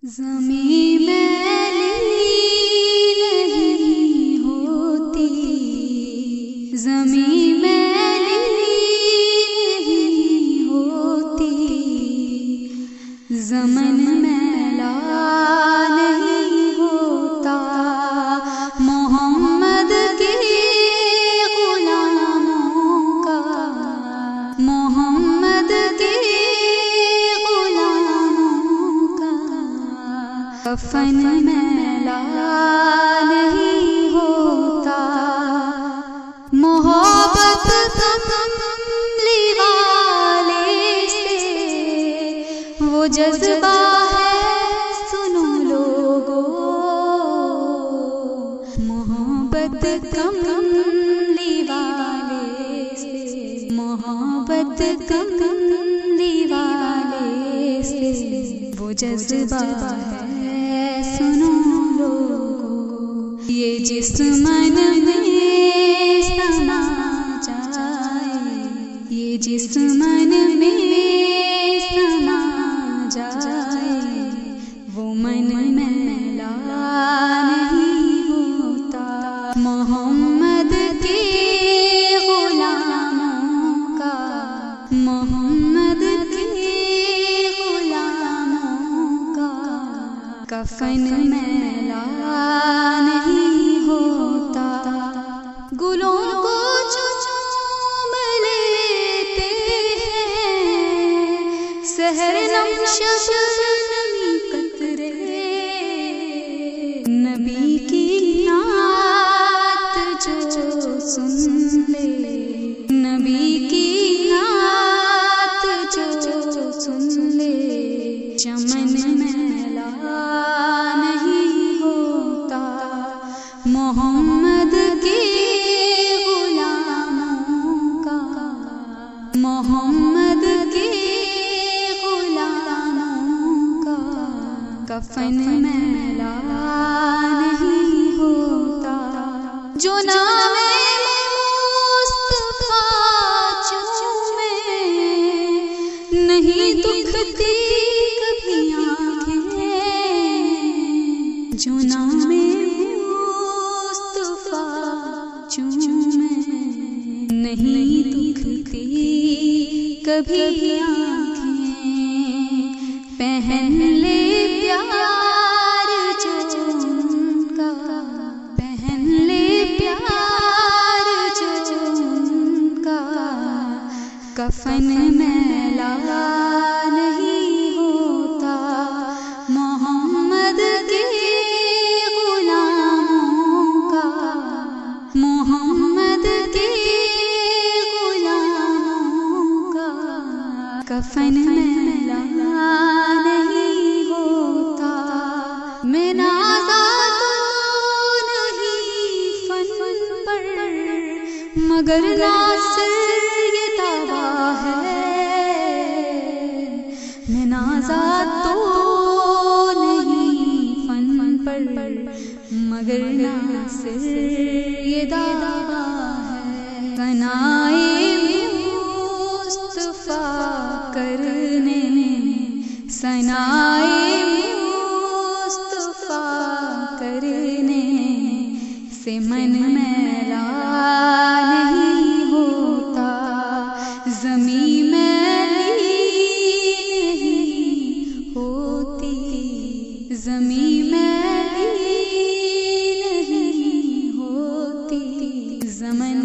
زمین میلی نہیں ہوتی، زمین میلی نہیں ہوتی، زمن میلا نہیں ہوتا، محمد کے غلاموں کا، محمد کے کفن میلا نہیں ہوتا، محبت کملی والے سے وہ جذبہ ہے، سنو لوگو، محبت کملی والے سے، محبت کملی والے سے وہ جذبہ ہے، سنو لوگو، یہ جس من میں سما جائے، یہ جس من میں سما جائے، وہ من میلا نہیں ہوتا، محمد کے غلاموں کا، محمد کے غلاموں کا کفن میلا نہیں ہوتا، گلوں کو چوم لیتے ہیں سحر نم شبنمی قطرے، نبی کی نعت جو سن لے، نبی کی نعت جو سن لے، چمن میلا نہیں ہوتا، محمد کے غلاموں کا، محمد کے غلاموں کا کفن میلا نہیں ہوتا، جو نام مصطفیٰ چومے نہیں دکھتی کبھی آنکھیں، جو نام مصطفیٰ چومے نہیں دکھتی کبھی آنکھیں، پہن لے پیار جو ان کا، پہن لے پیار جو ان کا، کفن میلا نہیں ہوتا، محمد کے غلاموں کا، محمد کے غلاموں کا کفن میلا نہیں ہوتا، میں نازا تو نہیں فن پر، مگر ناصر یہ دعویٰ ہے، میں نازا تو نہیں فن پر، مگر ناصر یہ دعویٰ ہے، ثنائے مصطفیٰ کرنے میں، ثنائے مصطفیٰ کرنے سے من میلا نہیں ہوتا، زمین میلی نہیں ہوتی، زمین میلی نہیں ہوتی، زمن